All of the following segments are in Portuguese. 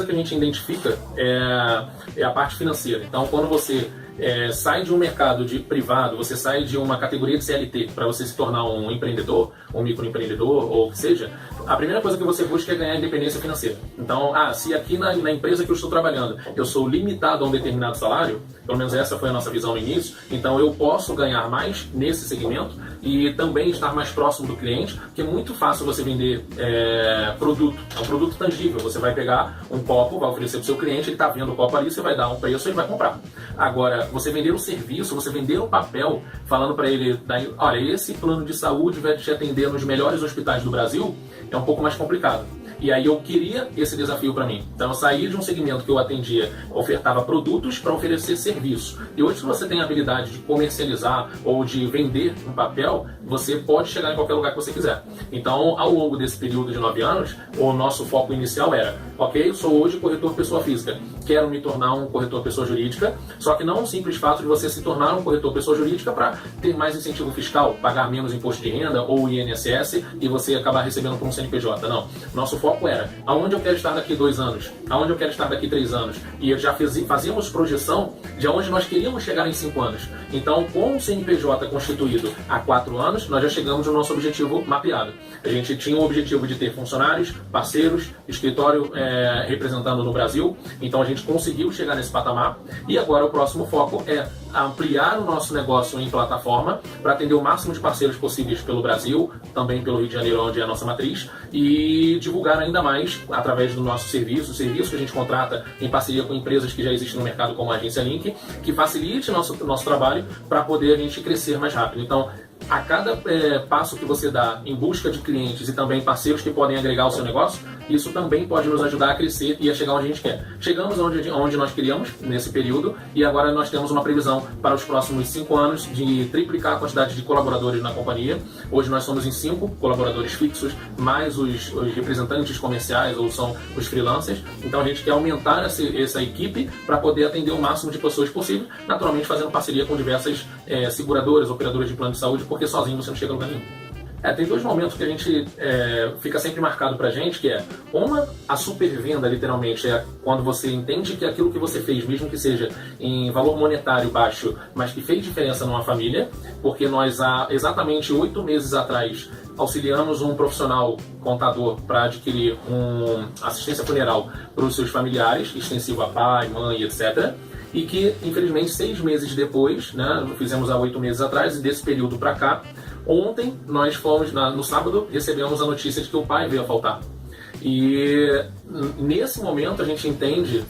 que a gente identifica é a parte financeira. Então, quando você sai de um mercado privado, você sai de uma categoria de CLT para você se tornar um empreendedor, um microempreendedor ou o que seja, a primeira coisa que você busca é ganhar independência financeira. Então, se aqui na empresa que eu estou trabalhando eu sou limitado a um determinado salário, pelo menos essa foi a nossa visão no início, então eu posso ganhar mais nesse segmento e também estar mais próximo do cliente, porque é muito fácil você vender produto. É um produto tangível, você vai pegar um copo, vai oferecer para o seu cliente, ele está vendo o copo ali, você vai dar um preço e ele vai comprar. Agora, você vender um serviço, você vender um papel, falando para ele, olha, esse plano de saúde vai te atender nos melhores hospitais do Brasil, é um pouco mais complicado. E aí eu queria esse desafio para mim. Então eu saí de um segmento que eu atendia, ofertava produtos para oferecer serviço. E hoje, se você tem a habilidade de comercializar ou de vender um papel, você pode chegar em qualquer lugar que você quiser. Então, ao longo desse período de 9 anos, o nosso foco inicial era, ok, eu sou hoje corretor pessoa física, quero me tornar um corretor pessoa jurídica, só que não um simples fato de você se tornar um corretor pessoa jurídica para ter mais incentivo fiscal, pagar menos imposto de renda ou INSS e você acabar recebendo por um CNPJ. Não. Nosso foco era aonde eu quero estar daqui 2 anos, aonde eu quero estar daqui 3 anos. E já fazíamos projeção de aonde nós queríamos chegar em 5 anos. Então, com o CNPJ constituído há 4 anos, nós já chegamos no nosso objetivo mapeado. A gente tinha o objetivo de ter funcionários, parceiros, escritório representando no Brasil. Então, a gente conseguiu chegar nesse patamar. E agora o próximo foco é ampliar o nosso negócio em plataforma para atender o máximo de parceiros possíveis pelo Brasil, também pelo Rio de Janeiro, onde é a nossa matriz, e divulgar ainda mais através do nosso serviço que a gente contrata em parceria com empresas que já existem no mercado, como a Agência Link, que facilite nosso trabalho para poder a gente crescer mais rápido. Então, a cada passo que você dá em busca de clientes e também parceiros que podem agregar ao seu negócio, isso também pode nos ajudar a crescer e a chegar onde a gente quer. Chegamos onde nós queríamos nesse período e agora nós temos uma previsão para os próximos 5 anos de triplicar a quantidade de colaboradores na companhia. Hoje nós somos em 5 colaboradores fixos, mais os representantes comerciais ou são os freelancers. Então a gente quer aumentar essa equipe para poder atender o máximo de pessoas possível, naturalmente fazendo parceria com diversas seguradoras, operadoras de plano de saúde, porque sozinho você não chega a lugar nenhum. Tem 2 momentos que a gente fica sempre marcado pra gente, que é a super venda, literalmente, é quando você entende que aquilo que você fez, mesmo que seja em valor monetário baixo, mas que fez diferença numa família, porque nós há exatamente 8 meses atrás auxiliamos um profissional contador para adquirir assistência funeral para os seus familiares, extensivo a pai, mãe, etc., e que, infelizmente, 6 meses depois, fizemos há 8 meses atrás, e desse período para cá, ontem nós fomos, no sábado, recebemos a notícia de que o pai veio a faltar. E nesse momento a gente entende,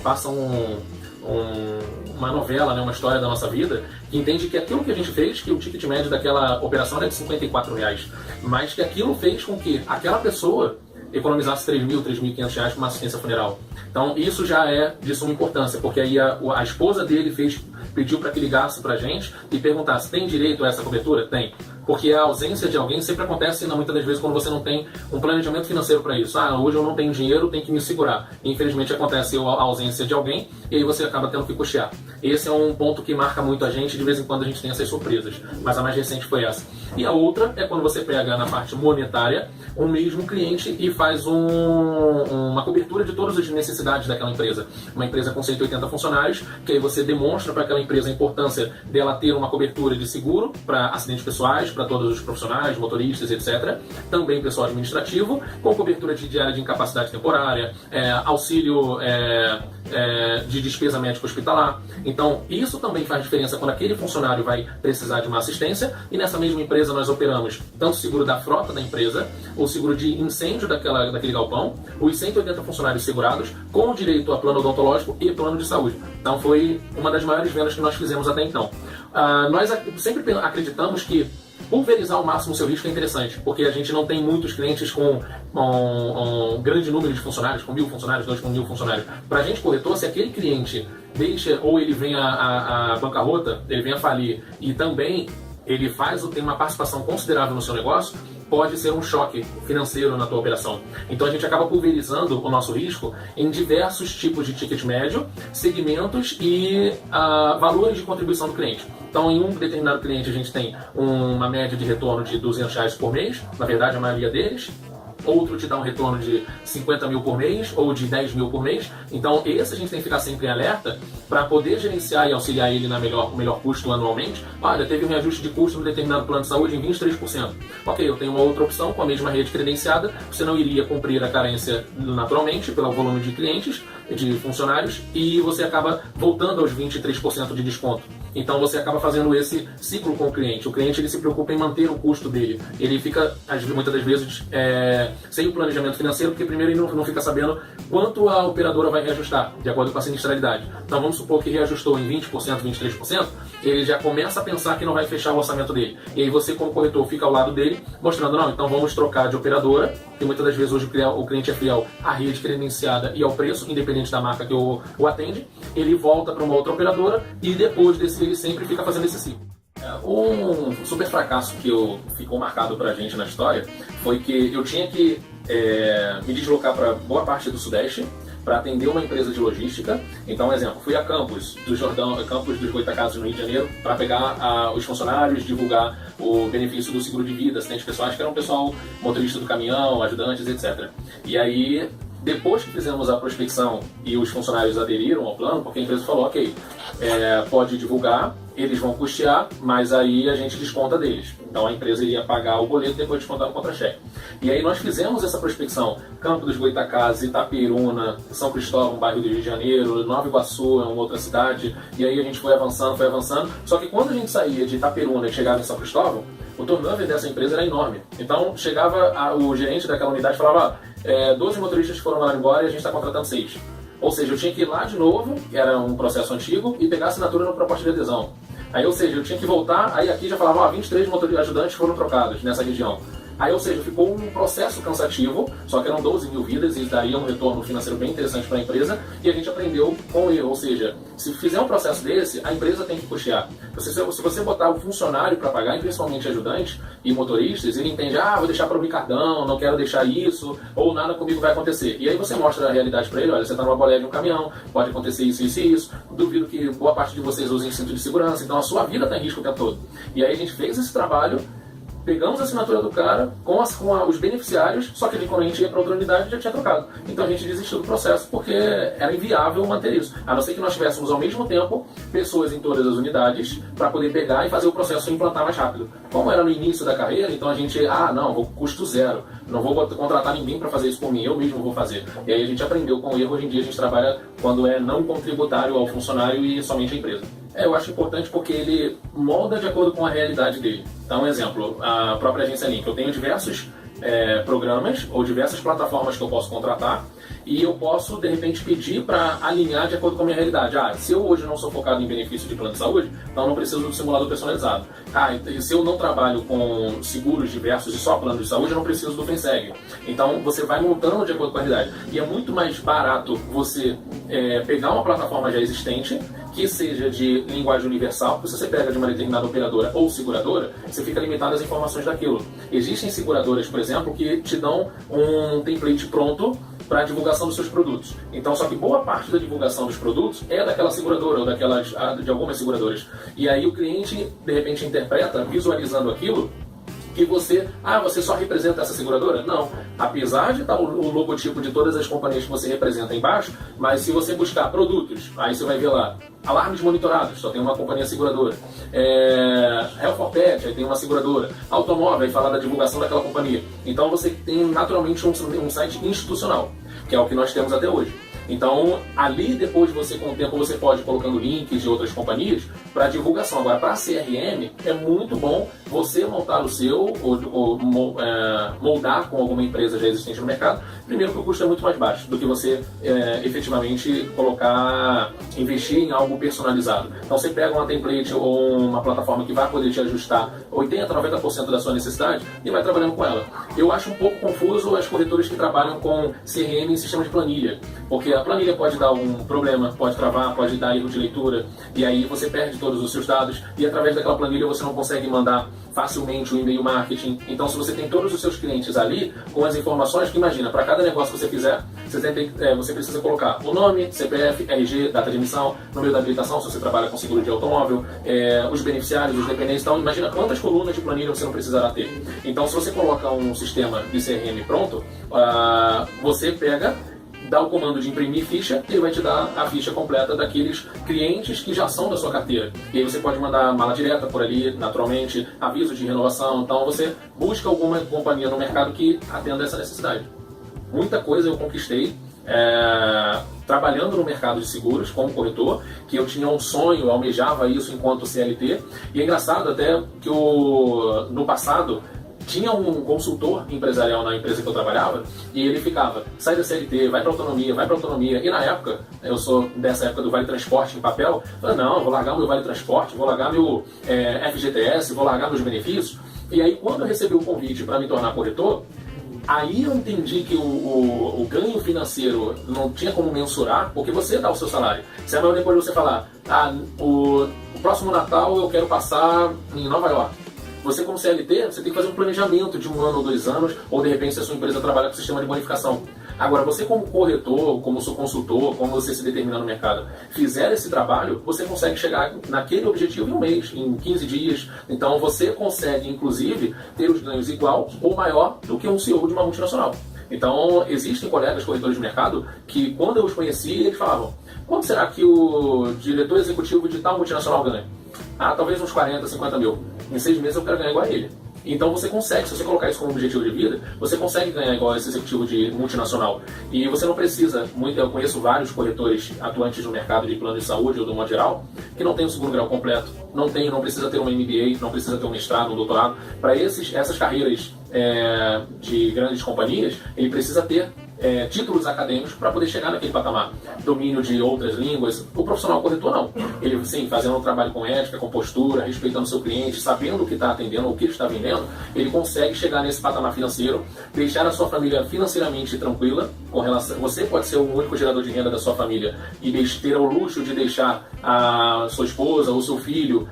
passa uma novela, uma história da nossa vida, que entende que aquilo que a gente fez, que o ticket médio daquela operação era de R$54, mas que aquilo fez com que aquela pessoa economizasse R$3.000, R$3.500 com uma assistência funeral. Então isso já é de suma importância, porque aí a esposa dele pediu para que ligasse para a gente e perguntasse, tem direito a essa cobertura? Tem. Porque a ausência de alguém sempre acontece, muitas das vezes, quando você não tem um planejamento financeiro para isso. Hoje eu não tenho dinheiro, tenho que me segurar. E, infelizmente acontece a ausência de alguém e aí você acaba tendo que custear. Esse é um ponto que marca muito a gente, de vez em quando a gente tem essas surpresas. Mas a mais recente foi essa. E a outra é quando você pega na parte monetária o mesmo cliente e faz uma cobertura de todas as necessidades daquela empresa. Uma empresa com 180 funcionários, que aí você demonstra para aquela empresa a importância dela ter uma cobertura de seguro para acidentes pessoais, para todos os profissionais, motoristas, etc. Também pessoal administrativo, com cobertura de diária de incapacidade temporária, auxílio de despesa médica hospitalar. Então, isso também faz diferença quando aquele funcionário vai precisar de uma assistência, e nessa mesma empresa nós operamos tanto o seguro da frota da empresa, o seguro de incêndio daquele galpão, os 180 funcionários segurados, com direito a plano odontológico e plano de saúde. Então, foi uma das maiores vendas que nós fizemos até então. Nós sempre acreditamos que pulverizar ao máximo o seu risco é interessante, porque a gente não tem muitos clientes com um grande número de funcionários, com 1.000 funcionários, 2.000 funcionários. Para a gente, corretor, se aquele cliente deixa, ou ele vem a bancarrota, ele vem a falir, e também ele tem uma participação considerável no seu negócio, pode ser um choque financeiro na tua operação. Então a gente acaba pulverizando o nosso risco em diversos tipos de ticket médio, segmentos e valores de contribuição do cliente. Então, em um determinado cliente, a gente tem uma média de retorno de R$200 por mês, na verdade, a maioria deles. outro te dá um retorno de 50 mil por mês ou de 10 mil por mês. Então esse a gente tem que ficar sempre em alerta para poder gerenciar e auxiliar ele na melhor custo anualmente. Olha, teve um reajuste de custo no determinado plano de saúde em 23%. Ok, eu tenho uma outra opção com a mesma rede credenciada, você não iria cumprir a carência naturalmente pelo volume de clientes, de funcionários, e você acaba voltando aos 23% de desconto. Então você acaba fazendo esse ciclo com o cliente. O cliente ele se preocupa em manter o custo dele. Ele fica, muitas das vezes, sem o planejamento financeiro, porque primeiro ele não fica sabendo quanto a operadora vai reajustar, de acordo com a sinistralidade. Então vamos supor que reajustou em 20%, 23%, ele já começa a pensar que não vai fechar o orçamento dele. E aí você, como corretor, fica ao lado dele, mostrando, não, então vamos trocar de operadora, e muitas das vezes hoje o cliente é fiel à rede credenciada e ao preço, independente da marca que o atende, ele volta para uma outra operadora e depois desse ele sempre fica fazendo esse ciclo. Um super fracasso que ficou marcado pra gente na história foi que eu tinha que me deslocar para boa parte do Sudeste para atender uma empresa de logística. Então, exemplo, fui a Campos do Jordão, Campos dos Goytacazes no Rio de Janeiro, para pegar os funcionários, divulgar o benefício do seguro de vida, assistentes pessoais, que era um pessoal motorista do caminhão, ajudantes, etc. E aí, depois que fizemos a prospecção e os funcionários aderiram ao plano, porque a empresa falou, ok, pode divulgar, eles vão custear, mas aí a gente desconta deles. Então a empresa iria pagar o boleto e depois descontar no contra-cheque. E aí nós fizemos essa prospecção. Campo dos Goytacazes, Itaperuna, São Cristóvão, bairro do Rio de Janeiro, Nova Iguaçu, é uma outra cidade. E aí a gente foi avançando. Só que quando a gente saía de Itaperuna e chegava em São Cristóvão, o turnover dessa empresa era enorme. Então chegava o gerente daquela unidade e falava, 12 motoristas foram lá embora e a gente está contratando 6. Ou seja, eu tinha que ir lá de novo, era um processo antigo, e pegar a assinatura na proposta de adesão. Aí, ou seja, eu tinha que voltar, aí aqui já falava, 23 motoristas ajudantes foram trocados nessa região. Aí, ou seja, ficou um processo cansativo, só que eram 12 mil vidas e daria um retorno financeiro bem interessante para a empresa, e a gente aprendeu com o erro. Ou seja, se fizer um processo desse, a empresa tem que custear. Se você botar o funcionário para pagar, e principalmente ajudantes e motoristas, ele entende, vou deixar para o Ricardão, não quero deixar isso, ou nada comigo vai acontecer. E aí você mostra a realidade para ele, olha, você está numa boleia de um caminhão, pode acontecer isso, isso e isso, duvido que boa parte de vocês usem cinto de segurança, então a sua vida está em risco o tempo todo. E aí a gente fez esse trabalho, pegamos a assinatura do cara com os beneficiários, só que quando a gente ia para outra unidade já tinha trocado. Então a gente desistiu do processo porque era inviável manter isso. A não ser que nós tivéssemos ao mesmo tempo pessoas em todas as unidades para poder pegar e fazer o processo implantar mais rápido. Como era no início da carreira, então a gente, não, custo zero, não vou contratar ninguém para fazer isso por mim, eu mesmo vou fazer. E aí a gente aprendeu com o erro, hoje em dia a gente trabalha quando é não contributário ao funcionário e somente à empresa. Eu acho importante porque ele molda de acordo com a realidade dele. Então, um exemplo, a própria agência Link. Eu tenho diversos programas ou diversas plataformas que eu posso contratar e eu posso, de repente, pedir para alinhar de acordo com a minha realidade. Se eu hoje não sou focado em benefício de plano de saúde, então eu não preciso do simulador personalizado. E se eu não trabalho com seguros diversos e só plano de saúde, eu não preciso do FENSEG. Então, você vai montando de acordo com a realidade. E é muito mais barato você pegar uma plataforma já existente, que seja de linguagem universal, porque se você pega de uma determinada operadora ou seguradora, você fica limitado às informações daquilo. Existem seguradoras, por exemplo, que te dão um template pronto para a divulgação dos seus produtos. Então, só que boa parte da divulgação dos produtos é daquela seguradora ou de algumas seguradoras. E aí o cliente, de repente, interpreta, visualizando aquilo, que você só representa essa seguradora? Não. Apesar de estar o logotipo de todas as companhias que você representa embaixo, mas se você buscar produtos, aí você vai ver lá, alarmes monitorados, só tem uma companhia seguradora. Health for Pet, aí tem uma seguradora. Automóvel, aí fala da divulgação daquela companhia. Então você tem naturalmente um site institucional, que é o que nós temos até hoje. Então, ali depois com o tempo você pode ir colocando links de outras companhias para divulgação. Agora, para a CRM, é muito bom você montar o seu ou moldar com alguma empresa já existente no mercado. Primeiro que o custo é muito mais baixo do que você efetivamente investir em algo personalizado. Então, você pega uma template ou uma plataforma que vai poder te ajustar 80%, 90% da sua necessidade e vai trabalhando com ela. Eu acho um pouco confuso as corretoras que trabalham com CRM em sistema de planilha, porque porque a planilha pode dar um problema, pode travar, pode dar erro de leitura, e aí você perde todos os seus dados, e através daquela planilha você não consegue mandar facilmente o e-mail marketing. Então, se você tem todos os seus clientes ali, com as informações, que imagina, para cada negócio que você fizer, você precisa colocar o nome, CPF, RG, data de emissão, número da habilitação, se você trabalha com seguro de automóvel, os beneficiários, os dependentes. Então, imagina quantas colunas de planilha você não precisará ter. Então, se você coloca um sistema de CRM pronto, você dá o comando de imprimir ficha, ele vai te dar a ficha completa daqueles clientes que já são da sua carteira. E aí você pode mandar mala direta por ali, naturalmente, avisos de renovação. Então você busca alguma companhia no mercado que atenda essa necessidade. Muita coisa eu conquistei trabalhando no mercado de seguros como corretor, que eu tinha um sonho, eu almejava isso enquanto CLT. E é engraçado até que no passado tinha um consultor empresarial na empresa que eu trabalhava e ele ficava, sai da CLT, vai para autonomia. E na época, eu sou dessa época do Vale Transporte em papel, eu falei, não, eu vou largar o meu Vale Transporte, vou largar meu FGTS, vou largar meus benefícios. E aí, quando eu recebi o convite para me tornar corretor, aí eu entendi que o ganho financeiro não tinha como mensurar, porque você dá o seu salário. Se amanhã depois você falar, o próximo Natal eu quero passar em Nova York. Você, como CLT, você tem que fazer um planejamento de 1 ano ou 2 anos, ou de repente se a sua empresa trabalha com sistema de bonificação. Agora, você como corretor, como seu consultor, como você se determinar no mercado, fizer esse trabalho, você consegue chegar naquele objetivo em 1 mês, em 15 dias. Então, você consegue, inclusive, ter os ganhos igual ou maior do que um CEO de uma multinacional. Então, existem colegas corretores de mercado que, quando eu os conheci, eles falavam, quanto será que o diretor executivo de tal multinacional ganha? Talvez uns 40, 50 mil. Em 6 meses eu quero ganhar igual a ele. Então você consegue, se você colocar isso como objetivo de vida, você consegue ganhar igual a esse executivo de multinacional. E você não precisa, eu conheço vários corretores atuantes no mercado de plano de saúde ou do modo geral, que não tem o segundo grau completo, não precisa ter uma MBA, não precisa ter um mestrado, um doutorado. Para essas carreiras de grandes companhias, ele precisa ter títulos acadêmicos para poder chegar naquele patamar. Domínio de outras línguas. O profissional corretor não. Ele, sim, fazendo um trabalho com ética, com postura, respeitando o seu cliente, sabendo o que está atendendo, o que ele está vendendo, ele consegue chegar nesse patamar financeiro, deixar a sua família financeiramente tranquila. Você pode ser o único gerador de renda da sua família e ter o luxo de deixar a sua esposa ou seu filho,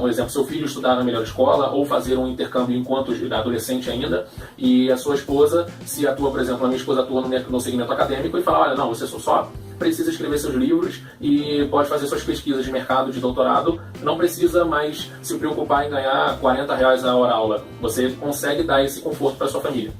um exemplo, seu filho estudar na melhor escola ou fazer um intercâmbio enquanto adolescente ainda, e a sua esposa, se atua, por exemplo, a minha esposa atua no segmento acadêmico e fala, olha, não, você só precisa escrever seus livros e pode fazer suas pesquisas de mercado, de doutorado, não precisa mais se preocupar em ganhar R$40 a hora aula. Você consegue dar esse conforto para sua família.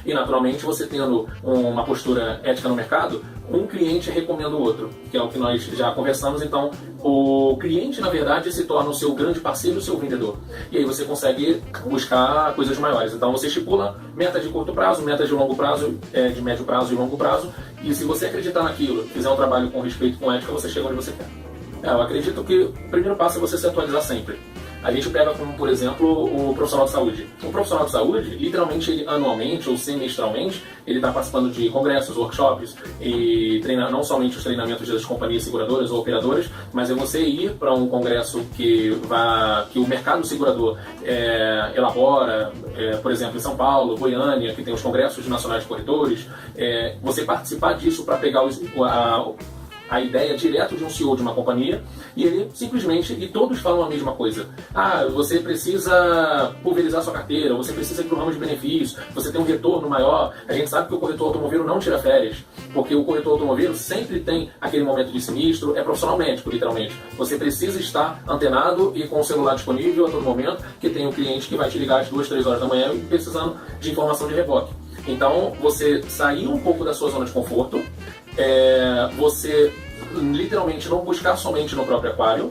E, naturalmente, você tendo uma postura ética no mercado, um cliente recomenda o outro, que é o que nós já conversamos. Então, o cliente, na verdade, se torna o seu grande parceiro, o seu vendedor. E aí você consegue buscar coisas maiores. Então, você estipula metas de curto prazo, metas de longo prazo, de médio prazo e longo prazo. E se você acreditar naquilo, fizer um trabalho com respeito, com ética, você chega onde você quer. Eu acredito que o primeiro passo é você se atualizar sempre. A gente pega como, por exemplo, o profissional de saúde. O profissional de saúde, literalmente, ele, anualmente ou semestralmente, ele está participando de congressos, workshops e não somente os treinamentos das companhias seguradoras ou operadoras, mas é você ir para um congresso que o mercado segurador elabora, por exemplo, em São Paulo, Goiânia, que tem os congressos nacionais de corretores, você participar disso para pegar a ideia direto de um CEO de uma companhia, e ele simplesmente, e todos falam a mesma coisa. Você precisa pulverizar sua carteira, você precisa ir para o ramo de benefícios, você tem um retorno maior. A gente sabe que o corretor automoveiro não tira férias, porque o corretor automoveiro sempre tem aquele momento de sinistro, é profissional médico, literalmente. Você precisa estar antenado e com o celular disponível a todo momento, que tem um cliente que vai te ligar às 2, 3 horas da manhã precisando de informação de reboque. Então, você sair um pouco da sua zona de conforto, você literalmente não buscar somente no próprio aquário.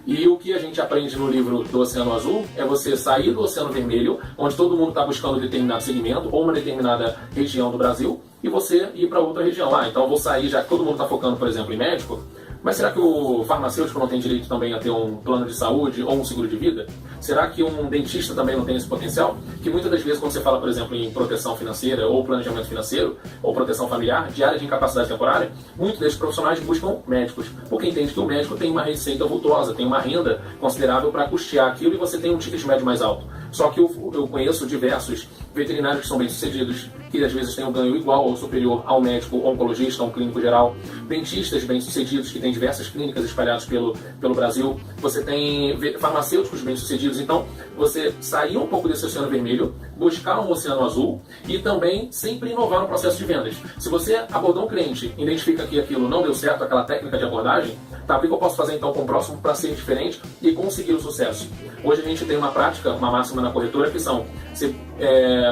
E o que a gente aprende no livro do Oceano Azul é você sair do Oceano Vermelho, onde todo mundo está buscando um determinado segmento ou uma determinada região do Brasil, e você ir para outra região. Então eu vou sair, já que todo mundo está focando, por exemplo, em médico, mas será que o farmacêutico não tem direito também a ter um plano de saúde ou um seguro de vida? Será que um dentista também não tem esse potencial? Que muitas das vezes, quando você fala, por exemplo, em proteção financeira ou planejamento financeiro ou proteção familiar, de área de incapacidade temporária, muitos desses profissionais buscam médicos, porque entende que o médico tem uma receita vultosa, tem uma renda considerável para custear aquilo e você tem um ticket médio mais alto. Só que eu conheço diversos veterinários que são bem-sucedidos, que às vezes têm um ganho igual ou superior ao médico oncologista, a um clínico geral, dentistas bem-sucedidos, que têm diversas clínicas espalhadas pelo Brasil, você tem farmacêuticos bem-sucedidos. Então, você sair um pouco desse oceano vermelho, buscar um oceano azul e também sempre inovar no processo de vendas. Se você abordou um cliente, identifica que aquilo não deu certo, aquela técnica de abordagem, tá, o que eu posso fazer então com o próximo para ser diferente e conseguir o sucesso? Hoje a gente tem uma prática, uma máxima na corretora que são, você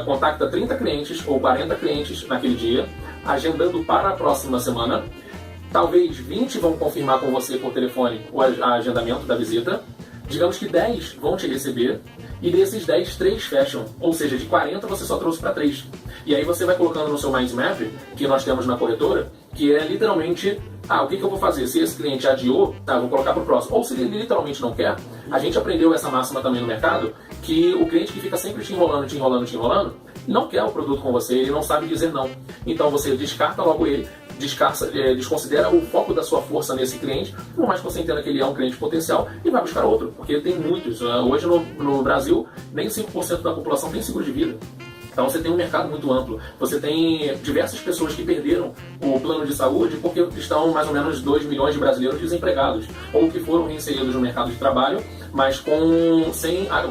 contacta 30 clientes ou 40 clientes naquele dia, agendando para a próxima semana, talvez 20 vão confirmar com você por telefone o agendamento da visita, digamos que 10 vão te receber, e desses 10, 3 fecham. Ou seja, de 40 você só trouxe para 3. E aí você vai colocando no seu mind map, que nós temos na corretora, que é literalmente, o que eu vou fazer? Se esse cliente adiou, vou colocar para o próximo. Ou se ele literalmente não quer, a gente aprendeu essa máxima também no mercado, que o cliente que fica sempre te enrolando, não quer o produto com você, ele não sabe dizer não. Então você descarta logo ele, desconsidera o foco da sua força nesse cliente, por mais que você entenda que ele é um cliente potencial, e vai buscar outro, porque tem muitos. Hoje no Brasil, nem 5% da população tem seguro de vida. Então você tem um mercado muito amplo. Você tem diversas pessoas que perderam o plano de saúde porque estão mais ou menos 2 milhões de brasileiros desempregados, ou que foram reinseridos no mercado de trabalho, mas com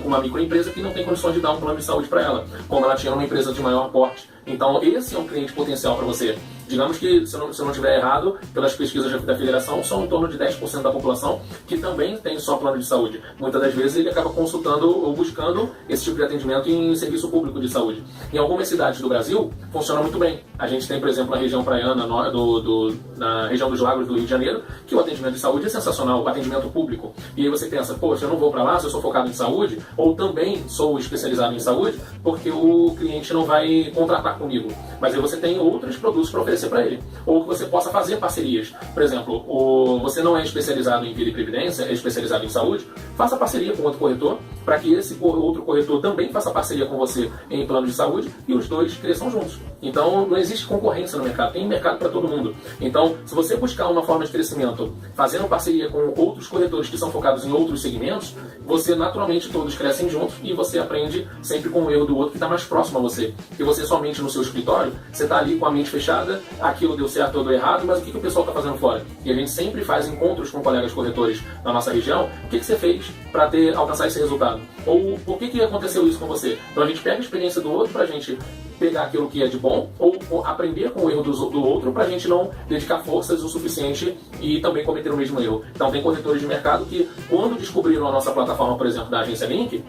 uma microempresa que não tem condições de dar um plano de saúde para ela, como ela tinha uma empresa de maior porte. Então esse é um cliente potencial para você. Digamos que, se eu não estiver errado, pelas pesquisas da federação, são em torno de 10% da população que também tem só plano de saúde. Muitas das vezes ele acaba consultando ou buscando esse tipo de atendimento em serviço público de saúde. Em algumas cidades do Brasil, funciona muito bem. A gente tem, por exemplo, na região praiana, na região dos lagos do Rio de Janeiro, que o atendimento de saúde é sensacional, o atendimento público. E aí você pensa, poxa, eu não vou para lá se eu sou focado em saúde, ou também sou especializado em saúde, porque o cliente não vai contratar comigo. Mas aí você tem outros produtos para oferecer para ele. Ou que você possa fazer parcerias. Por exemplo, você não é especializado em vida e previdência, é especializado em saúde, faça parceria com outro corretor, para que esse outro corretor também faça parceria com você em plano de saúde e os dois cresçam juntos. Então não existe concorrência no mercado, tem mercado para todo mundo. Então, se você buscar uma forma de crescimento fazendo parceria com outros corretores que são focados em outros segmentos, você naturalmente todos crescem juntos e você aprende sempre com o erro do outro que está mais próximo a você. E você somente no seu escritório, você está ali com a mente fechada, aquilo deu certo ou deu errado, mas o que o pessoal está fazendo fora? E a gente sempre faz encontros com colegas corretores na nossa região. O que você fez para alcançar esse resultado? Ou por que aconteceu isso com você? Então a gente pega a experiência do outro para a gente pegar aquilo que é de bom ou aprender com o erro do outro para a gente não dedicar forças o suficiente e também cometer o mesmo erro. Então tem corretores de mercado que, quando descobriram a nossa plataforma, por exemplo, da agência Link,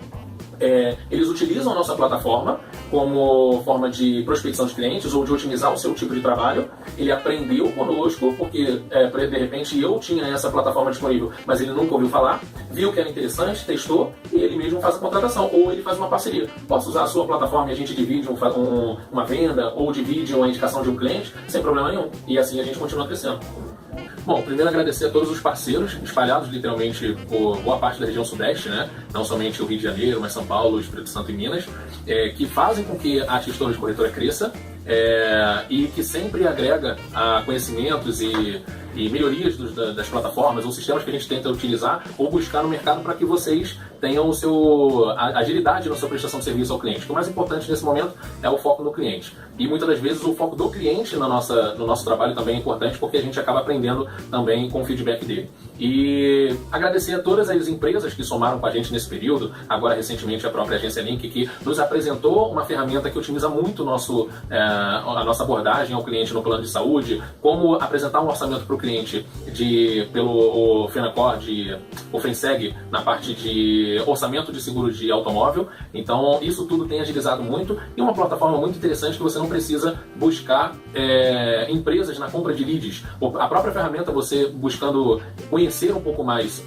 eles utilizam a nossa plataforma como forma de prospecção de clientes ou de otimizar o seu tipo de trabalho. Ele aprendeu conosco, porque de repente eu tinha essa plataforma disponível, mas ele nunca ouviu falar, viu que era interessante, testou e ele mesmo faz a contratação, ou ele faz uma parceria. Posso usar a sua plataforma e a gente divide uma venda ou divide uma indicação de um cliente sem problema nenhum. E assim a gente continua crescendo. Bom, primeiro agradecer a todos os parceiros espalhados literalmente por boa parte da região sudeste, né? Não somente o Rio de Janeiro, mas São Paulo, Espírito Santo e Minas, que fazem com que a Gestora de Corretora cresça e que sempre agrega conhecimentos e melhorias das plataformas ou sistemas que a gente tenta utilizar ou buscar no mercado para que vocês tenham a agilidade na sua prestação de serviço ao cliente. O mais importante nesse momento é o foco no cliente. E muitas das vezes o foco do cliente no nosso trabalho também é importante, porque a gente acaba aprendendo também com o feedback dele. E agradecer a todas as empresas que somaram com a gente nesse período, agora recentemente a própria agência Link, que nos apresentou uma ferramenta que otimiza muito a nossa abordagem ao cliente no plano de saúde, como apresentar um orçamento para o cliente pelo FENACOR, o FENSEG, na parte de orçamento de seguro de automóvel. Então isso tudo tem agilizado muito e uma plataforma muito interessante que você não precisa buscar empresas na compra de leads. A própria ferramenta, você buscando conhecer um pouco mais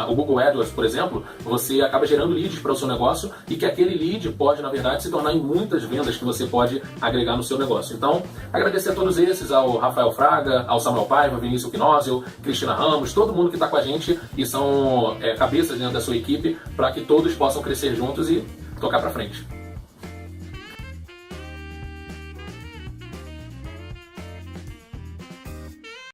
o Google AdWords, por exemplo, você acaba gerando leads para o seu negócio e que aquele lead pode, na verdade, se tornar em muitas vendas que você pode agregar no seu negócio. Então, agradecer a todos esses, ao Rafael Fraga, ao Samuel Paiva, Vinícius Quinósio, Cristina Ramos, todo mundo que está com a gente e são cabeças dentro da sua equipe, para que todos possam crescer juntos e tocar para frente.